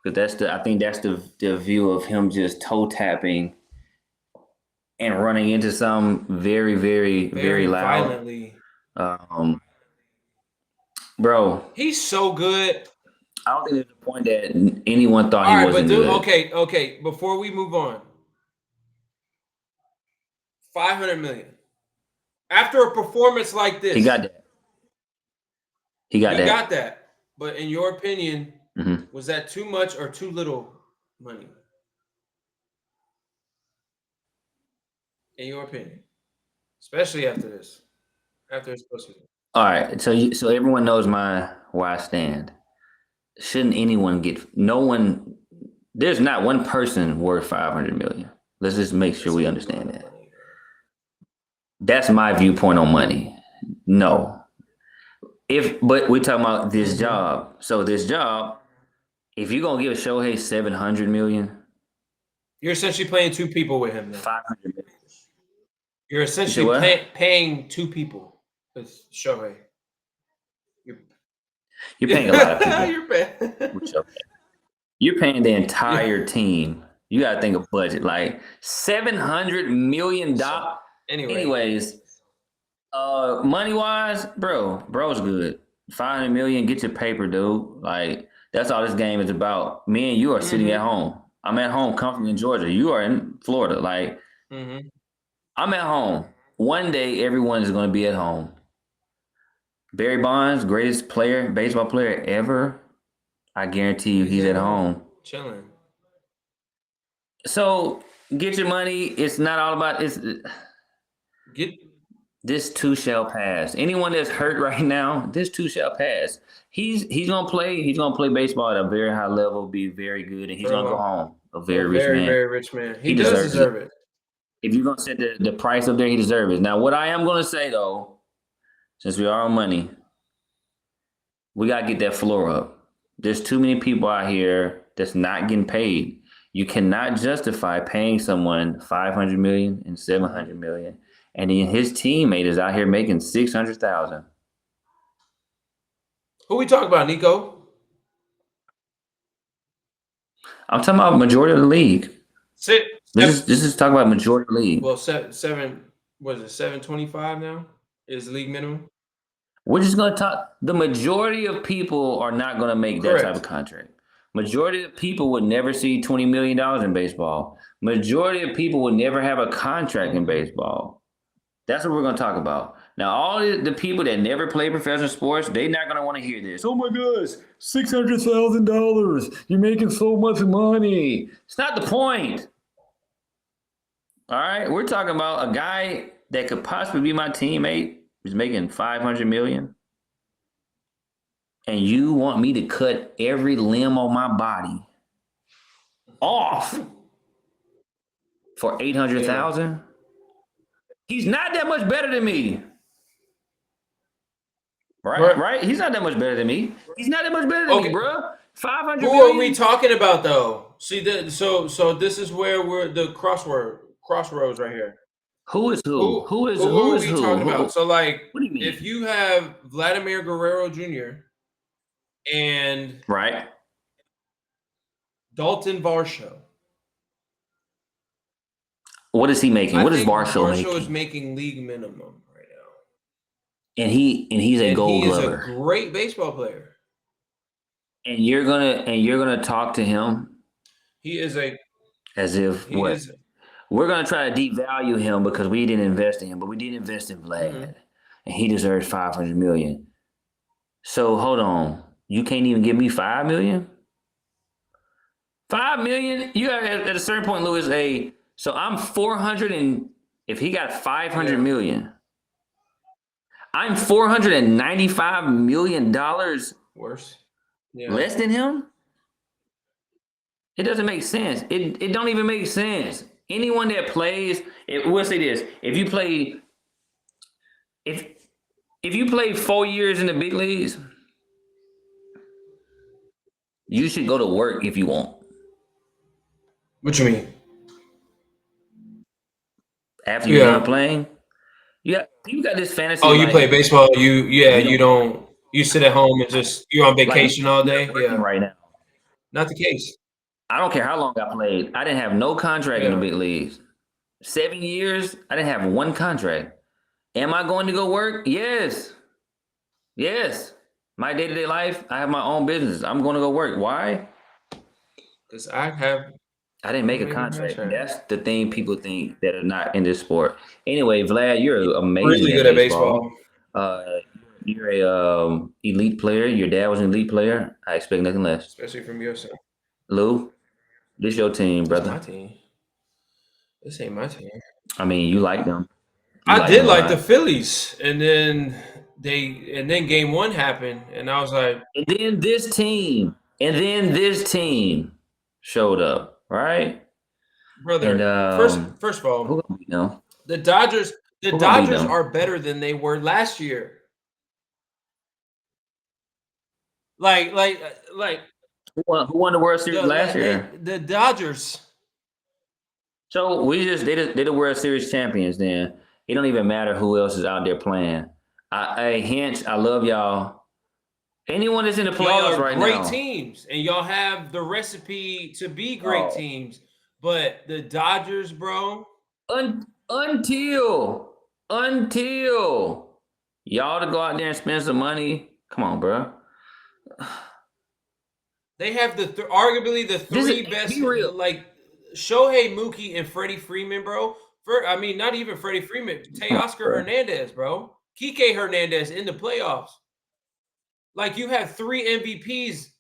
because I think that's the view of him just toe tapping and running into some very, very, very loud. Violently. Bro, he's so good. I don't think there's a point that anyone thought he wasn't good. Okay. Before we move on, $500 million after a performance like this, he got that. He got that. But in your opinion, was that too much or too little money? In your opinion, especially after this, after it's supposed to be. All right, so everyone knows where I stand. Shouldn't anyone get? No one. There's not one person worth $500 million. Let's just make sure we understand that. That's my viewpoint on money. No. But we're talking about this job. So this job, if you're gonna give Shohei $700 million, you're essentially playing two people with him. Then. $500 million. You're essentially paying two people with Shohei. You're paying a lot of people. You're paying the entire team. You got to think of budget, like $700 million. Anyways, money wise, bro's good. $500 million, get your paper, dude. Like, that's all this game is about. Me and you are sitting at home. I'm at home, comfortably in Georgia. You are in Florida. Like, I'm at home. One day, everyone is going to be at home. Barry Bonds, greatest baseball player ever. I guarantee you, he's at home, chilling. So get your money. It's not all about this too shall pass. Anyone that's hurt right now, this too shall pass. He's gonna play. He's gonna play baseball at a very high level, be very good, and he's gonna go home a very rich man. He does deserve it. If you're gonna set the price up there, he deserves it. Now, what I am gonna say though, since we are on money, we gotta get that floor up. There's too many people out here that's not getting paid. You cannot justify paying someone $500 million and $700 million and then his teammate is out here making $600,000. Who we talking about, Niko? I'm talking about majority of the league. This is talking about majority of the league. Well, seven. Was it 725 now? Is league minimum? We're just going to talk. The majority of people are not going to make that type of contract. Majority of people would never see $20 million in baseball. Majority of people would never have a contract in baseball. That's what we're going to talk about. Now, all the people that never play professional sports, they're not going to want to hear this. Oh my gosh, $600,000. You're making so much money. It's not the point. All right, we're talking about a guy that could possibly be my teammate who's making $500 million. And you want me to cut every limb on my body off for $800,000? He's not that much better than me. Right? He's not that much better than me. He's not that much better than me, bro. 500 Who million? are we talking about, though? See, so this is where we're the crossroads right here. Who is who? Who is we talking about? So, like, what do you mean? If you have Vladimir Guerrero Jr. and Dalton Varsho, what is he making? What is Varsho making? Varsho is making league minimum right now, and he's a Gold Glover. He's a great baseball player. And you're gonna talk to him. He is as if what? We're gonna try to devalue him because we didn't invest in him, but we did invest in Vlad, and he deserves $500 million. So hold on, you can't even give me $5 million? $5 million? You got at a certain point, Lewis. So I'm 400, and if he got $500 million, I'm $495 million worse. Less than him? It doesn't make sense. It don't even make sense. Anyone that plays, we'll say this: if you play 4 years in the big leagues, you should go to work if you want. What you mean? After you're done playing, you got this fantasy. Oh, you play baseball. You don't. You sit at home and you're on vacation all day. Yeah, right now. Not the case. I don't care how long I played. I didn't have no contract in the big leagues. 7 years, I didn't have one contract. Am I going to go work? Yes. My day-to-day life, I have my own business. I'm going to go work. Why? Because I didn't make a contract. That's the thing people think that are not in this sport. Anyway, Vlad, you're amazing. Really good at baseball. You're a elite player. Your dad was an elite player. I expect nothing less. Especially from USA. Lou, this your team, brother. This my team. This ain't my team. I mean, you like them. I did like the Phillies, and then game one happened, and I was like, and then this team showed up, right? Brother, and, first of all, who we know? The Dodgers are better than they were last year. Like who won the World Series last year? The Dodgers. So they're the World Series champions. Then it don't even matter who else is out there playing. Hinch, I love y'all. Anyone that's in the playoffs right now, great teams, and y'all have the recipe to be great teams. But the Dodgers, bro, until y'all to go out there and spend some money. Come on, bro. They have arguably the three best, like Shohei, Mookie, and Freddie Freeman, bro. Not even Freddie Freeman. Teoscar Hernandez, bro. Kike Hernandez in the playoffs. Like, you have 3 MVPs,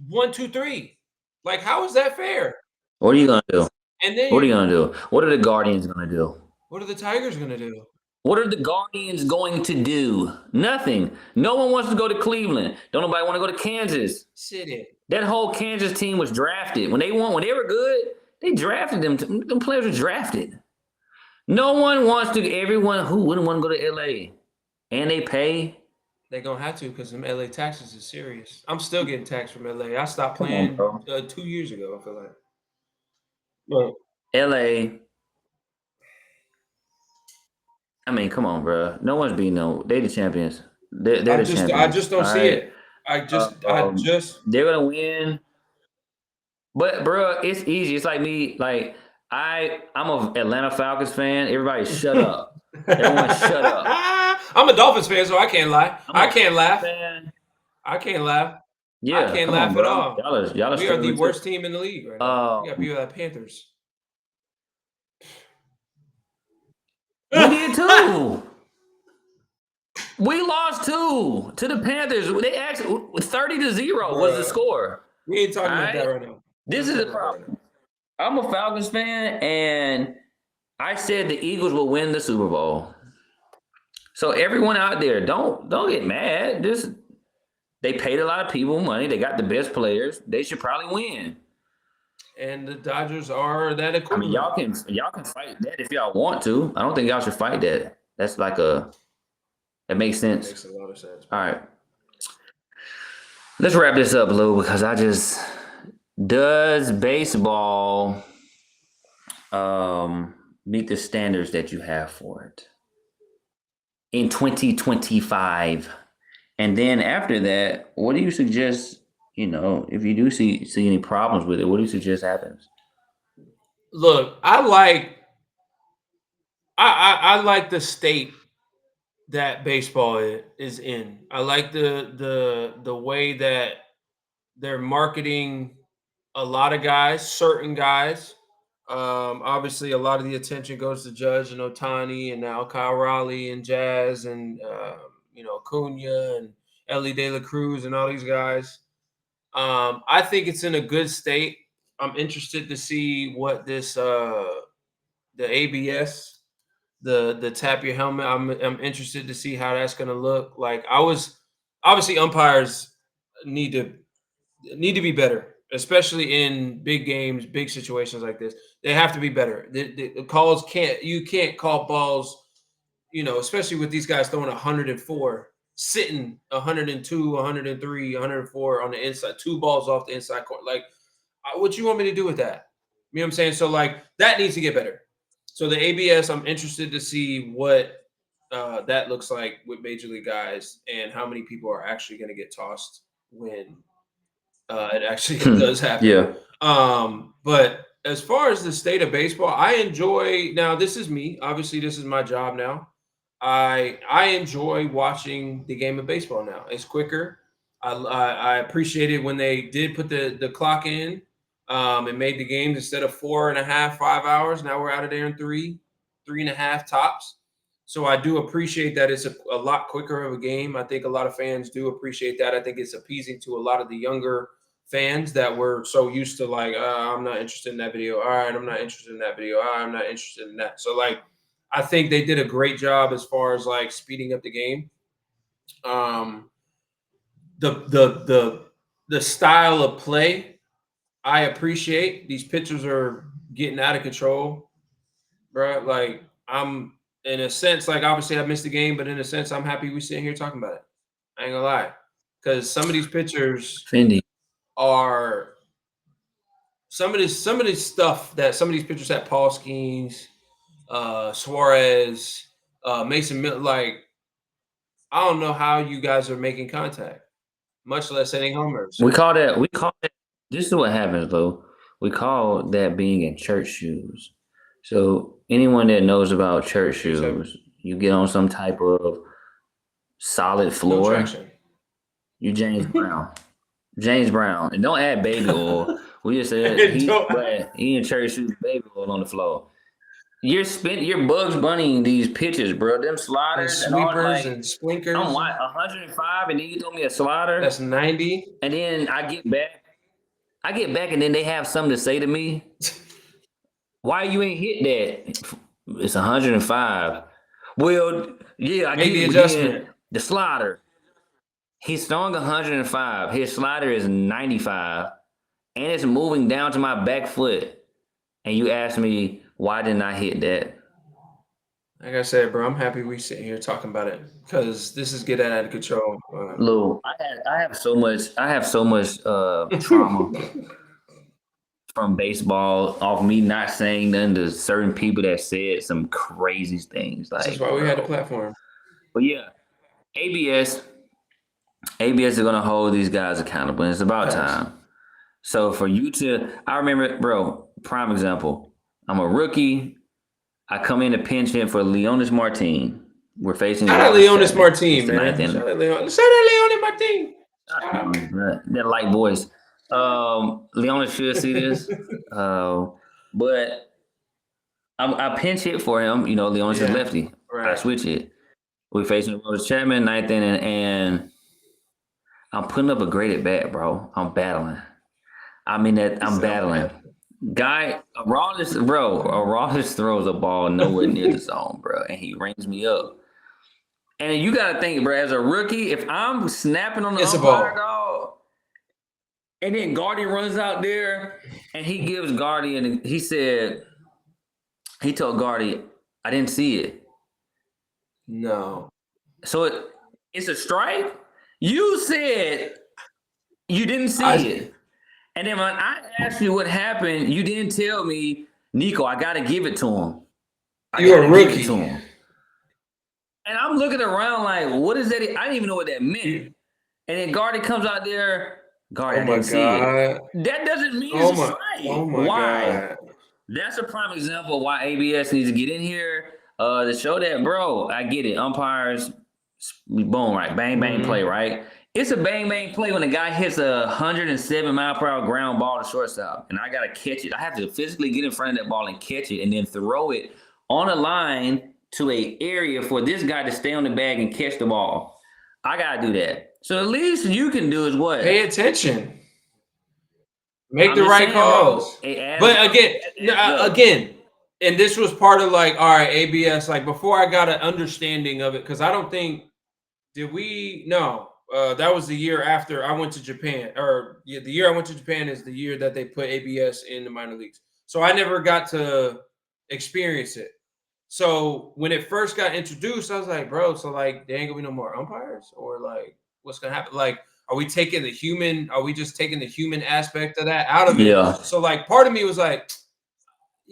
1, 2, 3. Like, how is that fair? What are you gonna do? And then what are you gonna do? What are the Guardians gonna do? What are the Tigers gonna do? What are the Guardians going to do? Nothing. No one wants to go to Cleveland. Don't nobody want to go to Kansas. Sit in. That whole Kansas team was drafted. When they were good, they drafted them. Them players were drafted. No one wants to. Everyone who wouldn't want to go to LA, and they pay. They're gonna have to because them LA taxes is serious. I'm still getting taxed from LA. I stopped playing 2 years ago. I feel like. Well, LA. I mean, come on, bro. No one's beating them. They the champions. They're the I champions. just don't All see right. it. I just They're gonna win. But bro, it's easy. It's like me. Like I'm a Atlanta Falcons fan. Everybody, shut up. Everyone, shut up. I'm a Dolphins fan, so I can't lie. I'm I a can't laugh. fan. I can't laugh. I Yeah, can't come on, laugh at bro. all. Y'all are We are the struggling too. worst team in the league right now. We got to beat the Panthers. We did too. We lost too to the Panthers. They actually 30-0 was the score. We ain't talking about that right now. This is the problem. I'm a Falcons fan, and I said the Eagles will win the Super Bowl. So everyone out there, don't get mad. They paid a lot of people money. They got the best players. They should probably win. And the Dodgers are that equivalent. I mean, y'all can fight that if y'all want to. I don't think y'all should fight that. That's like that makes sense. Makes a lot of sense. All right. Let's wrap this up, Lou, because does baseball meet the standards that you have for it in 2025? And then after that, what do you suggest, if you do see any problems with it, what do you suggest happens? Look, I like the state that baseball is in. I like the way that they're marketing a lot of guys, certain guys. Obviously, a lot of the attention goes to Judge and Ohtani, and now Kyle Raleigh and Jazz and Acuna and Ellie De La Cruz and all these guys. I think it's in a good state. I'm interested to see what this the ABS, the tap your helmet. I'm interested to see how that's going to look. Like obviously umpires need to be better, especially in big games, big situations like this. They have to be better. The calls you can't call balls, especially with these guys throwing 104, sitting 102, 103, 104 on the inside, 2 balls off the inside court. Like, what you want me to do with that? You know what I'm saying? So, like, that needs to get better. So the ABS, I'm interested to see what that looks like with major league guys and how many people are actually going to get tossed when it actually does happen. Yeah. But as far as the state of baseball, I enjoy. Now, this is me. Obviously, this is my job now. I enjoy watching the game of baseball now. It's quicker. I appreciate it when they did put the clock in and made the games instead of 4.5, 5 hours. Now we're out of there in 3.5 tops. So I do appreciate that it's a lot quicker of a game. I think a lot of fans do appreciate that. I think it's appeasing to a lot of the younger fans that were so used to like, I'm not interested in that video. All right, I'm not interested in that video. All right, I'm not interested in that. So like, I think they did a great job as far as like speeding up the game. The style of play, I appreciate. These pitchers are getting out of control, bro. Like I'm in a sense, like obviously I missed the game, but in a sense, I'm happy we sitting here talking about it. I ain't gonna lie, because some of these pitchers are some of this stuff that some of these pitchers had, Paul Skeens, Suarez, Mason Miller. Like I don't know how you guys are making contact, much less hitting homers. We call that. This is what happens, though. We call that being in church shoes. So anyone that knows about church shoes, you get on some type of solid floor. No traction. You James Brown. James Brown. And don't add baby oil. We just said he in church shoes, baby oil on the floor. You're Bugs Bunnying these pitches, bro. Them sliders and sweepers and splinkers. I'm 105, and then you throw me a slider. That's 90. And then I get back, and then they have something to say to me. Why you ain't hit that? It's 105. Well, yeah, I made get the adjustment. The slider. He's throwing 105. His slider is 95, and it's moving down to my back foot. And you ask me, why didn't I hit that? Like I said, bro, I'm happy we sitting here talking about it because this is getting out of control. Lou, I have so much trauma from baseball off me not saying nothing to certain people that said some crazy things. This Like, is why we had a bro. platform. But yeah, ABS, ABS is gonna hold these guys accountable. And it's about Facts. time. So for you to, I remember, bro, prime example. I'm a rookie. I come in to pinch hit for Leonis Martin. We're facing Shout out Wallace Leonis Chapman. Martin, It's the ninth man. inning. Shout out Leonis Martin. Shout out, man. That light voice. Leonis should see this. But I pinch hit for him. You know, Leonis is Yeah, lefty. I right. switch it. We're facing Wallace Chapman, ninth inning, and I'm putting up a great at bat, bro. I'm battling. I mean that I'm battling. Guy, Aroldis throws a ball nowhere near the zone, bro, and he rings me up. And you gotta think, bro, as a rookie, if I'm snapping on the It's a umpire, ball. dog, and then Gardy runs out there and he gives Gardy, and he told Gardy, I didn't see it. No. So it's a strike? You said you didn't see it. And then when I asked you what happened, you didn't tell me, Niko, I got to give it to him. You're a rookie. And I'm looking around like, what is that? I didn't even know what that meant. And then Gardy comes out there, Gardy, I didn't see it. That doesn't mean it's a strike. Oh my Why? God. That's a prime example of why ABS needs to get in here to show that, bro, I get it. Umpires, boom, right? Bang, bang play, right? It's a bang, bang play when a guy hits a 107-mile-per-hour ground ball to shortstop, and I got to catch it. I have to physically get in front of that ball and catch it and then throw it on a line to an area for this guy to stay on the bag and catch the ball. I got to do that. So the least you can do is what? Pay attention. Make the right calls. But again, and this was part of like, all right, ABS, like before I got an understanding of it, because I don't think, that was the year after I went to Japan, or the year I went to Japan is the year that they put ABS in the minor leagues. So I never got to experience it. So when it first got introduced, I was like, bro, so like, there ain't gonna be no more umpires, or like, what's gonna happen? Like, are we just taking the human aspect of that out of it? Yeah. So like, part of me was like,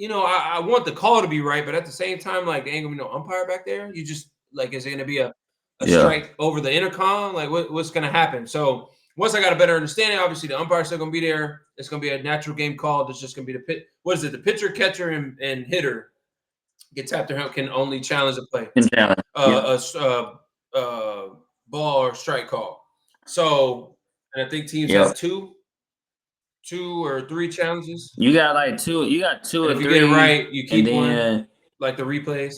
I want the call to be right, but at the same time, like, there ain't gonna be no umpire back there. You just like, is it gonna be a strike over the intercom? Like, what's gonna happen? So once I got a better understanding, obviously the umpire's still gonna be there. It's gonna be a natural game call. It's just gonna be the pitcher, catcher, and hitter get tapped or can only challenge the play. Ball or strike call. So, and I think teams have two or three challenges. You got like two. You got two or if three. You get it right, you keep one. Like the replays.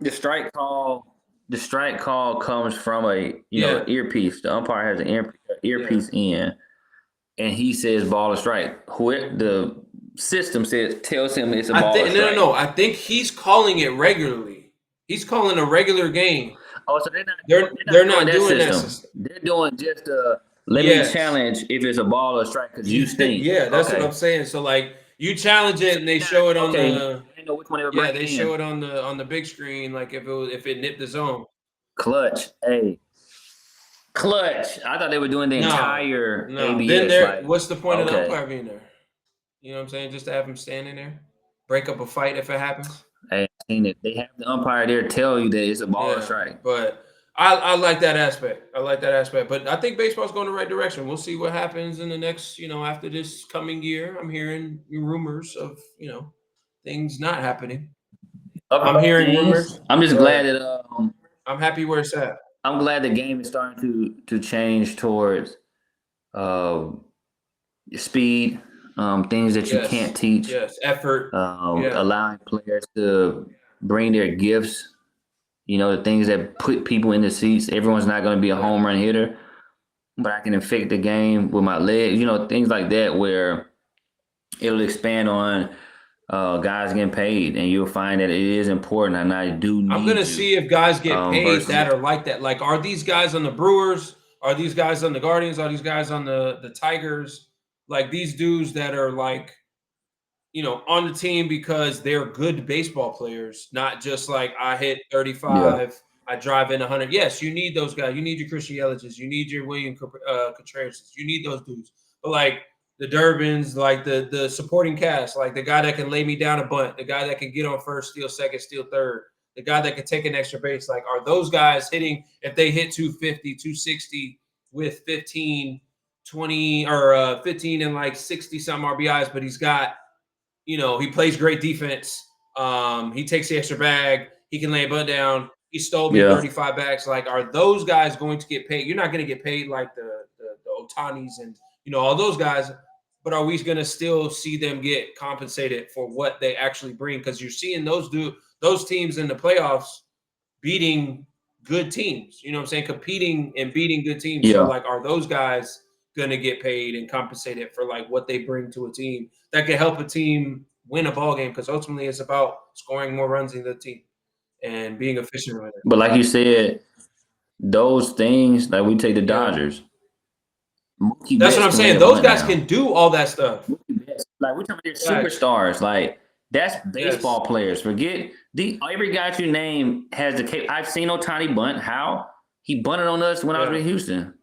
The strike call comes from a earpiece. The umpire has an earpiece in, and he says ball or strike. The system tells him it's a ball or strike. No. I think he's calling it regularly. He's calling a regular game. Oh, so they're not doing that system. They're doing just let me challenge if it's a ball or strike because you stink. Yeah, that's what I'm saying. So like you challenge it and they show it on the. I know which one they show it on the big screen, like if it nipped the zone. Clutch. I thought they were doing the entire ABS. Then what's the point of the umpire being there? You know what I'm saying? Just to have him standing there, break up a fight if it happens. I seen it. They have the umpire there tell you that it's a ball or strike. But I like that aspect. But I think baseball's going the right direction. We'll see what happens in the next, after this coming year. I'm hearing rumors of, things not happening. I'm hearing rumors. I'm just glad that I'm happy where it's at. I'm glad the game is starting to change towards speed, things that you can't teach. Yes, effort. Allowing players to bring their gifts. The things that put people in the seats. Everyone's not going to be a home run hitter, but I can affect the game with my legs. Things like that where it'll expand on guys getting paid, and you'll find that it is important. And I'm going to see if guys get paid that are like that. Like, are these guys on the Brewers? Are these guys on the Guardians? Are these guys on the Tigers? Like these dudes that are like, on the team because they're good baseball players, not just like I hit 35, I drive in 100. Yes, you need those guys. You need your Christian Yelich's. You need your William Contreras. You need those dudes. But like the Durbins, like the supporting cast, like the guy that can lay me down a bunt, the guy that can get on first, steal second, steal third, the guy that can take an extra base. Like, are those guys hitting, if they hit 250, 260 with 15, 20, or 15 and like 60 some RBIs, but he's got, he plays great defense. He takes the extra bag. He can lay a butt down. He stole me 35 bags. Like, are those guys going to get paid? You're not going to get paid like the Otanis and all those guys, but are we going to still see them get compensated for what they actually bring? Because you're seeing those teams in the playoffs beating good teams. You know what I'm saying? Competing and beating good teams. Yeah. So, like, are those guys going to get paid and compensated for like what they bring to a team that can help a team win a ball game? Because ultimately, it's about scoring more runs in the team and being efficient with it. But like you said, those things, like we take the Dodgers. That's what I'm saying. Those guys can do all that stuff. Like, we're talking about superstars. Like, that's baseball players. Forget every guy you name has the cap. I've seen Ohtani bunt. How? He bunted on us when I was in Houston.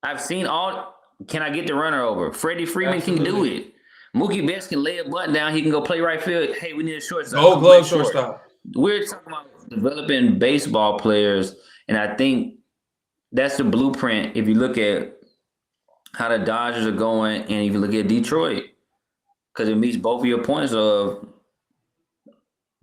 I've seen all. Can I get the runner over? Freddie Freeman can do it. Mookie Betts can lay a button down. He can go play right field. Hey, we need a shortstop. Gold Glove shortstop. We're talking about developing baseball players, and I think that's the blueprint. If you look at how the Dodgers are going, and if you look at Detroit, because it meets both of your points of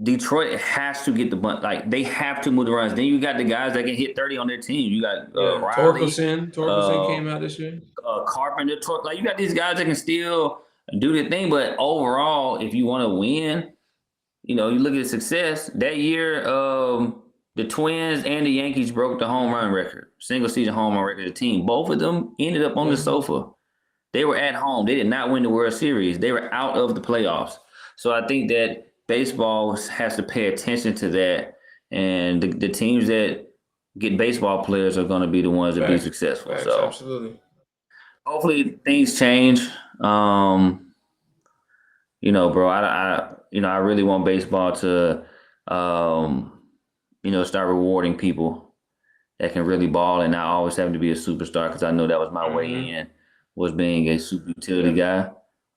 Detroit has to get the bunt. Like, they have to move the runs. Then you got the guys that can hit 30 on their team. You got Riley. Torkelson came out this year. Carpenter. Like, you got these guys that can still do their thing. But overall, if you want to win, you look at the success. That year, the Twins and the Yankees broke the home run record, single season home run record of the team. Both of them ended up on the sofa. They were at home. They did not win the World Series. They were out of the playoffs. So I think that baseball has to pay attention to that. And the teams that get baseball players are going to be the ones that be successful. So absolutely. Hopefully things change. Bro, I really want baseball to, start rewarding people that can really ball and not always having to be a superstar, because I know that was my way in, was being a super utility guy.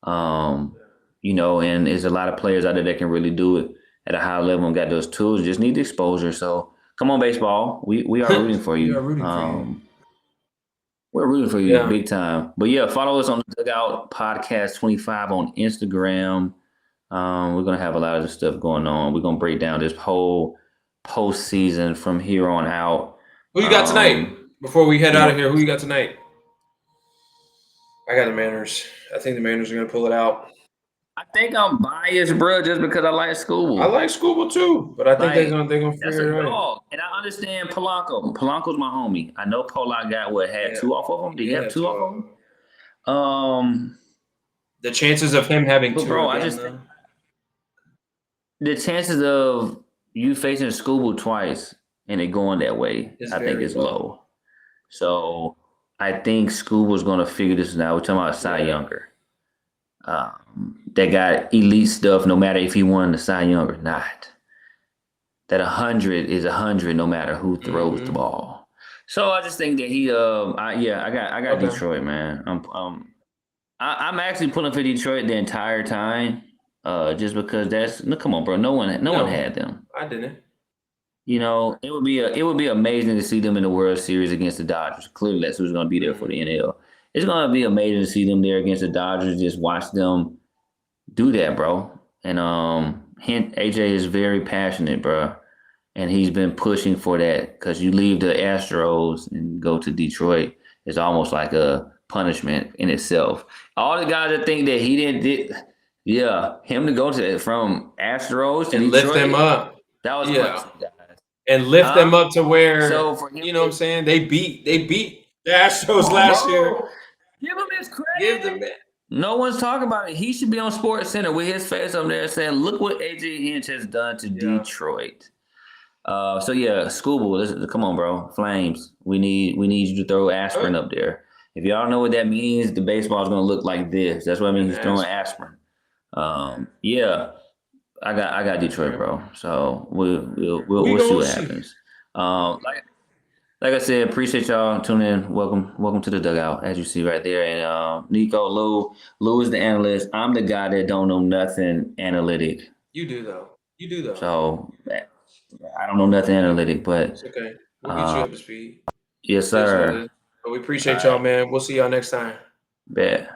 And there's a lot of players out there that can really do it at a high level and got those tools, just need the exposure. So come on, baseball. We are rooting for you. We're rooting for you big time. But follow us on the Dugout Podcast 25 on Instagram. We're going to have a lot of this stuff going on. We're going to break down this whole postseason from here on out. Who you got tonight? Before we head out of here, who you got tonight? I got the Mariners. I think the Mariners are going to pull it out. I think I'm biased, bro, just because I like Skubal. I like Skubal too, but I think they're gonna figure it out. And I understand Polanco. Polanco's my homie. I know Polak got had 2 off of him. Did he have 2 off of him? The chances of him having 2, bro, the chances of you facing Skubal twice and it going that way, I think is low. So I think Skubal's gonna figure this out. We're talking about Cy Younger. That got elite stuff no matter if he won the Cy Young or not. That 100 is 100 no matter who throws the ball. So I just think that he I got Detroit, man. I'm actually pulling for Detroit the entire time. Just because come on, bro. No one had them. I didn't. It would be amazing to see them in the World Series against the Dodgers. Clearly that's who's gonna be there for the NL. It's going to be amazing to see them there against the Dodgers, just watch them do that, bro. And AJ is very passionate, bro. And he's been pushing for that, because you leave the Astros and go to Detroit, it's almost like a punishment in itself. All the guys that think that he him to go from Astros to and Detroit, lift them up. That was and lift them up to where, for him, you know what I'm saying? They beat the Astros last year. Give him his credit. No one's talking about it. He should be on Sports Center with his face up there saying, "Look what AJ Hinch has done to Detroit." Skubal, come on, bro. Flames. We need you to throw aspirin up there. If y'all know what that means, the baseball is going to look like this. That's what I mean. He's throwing aspirin. I got Detroit, bro. So we'll see what happens. like I said, appreciate y'all tuning in. Welcome to the dugout, as you see right there. And Niko, Lou is the analyst. I'm the guy that don't know nothing analytic. You do though. You do though. So I don't know nothing analytic, but It's okay. We'll get you up to speed. yes, It is what it sir. is. But we All appreciate y'all, right, man. We'll see y'all next time. bet.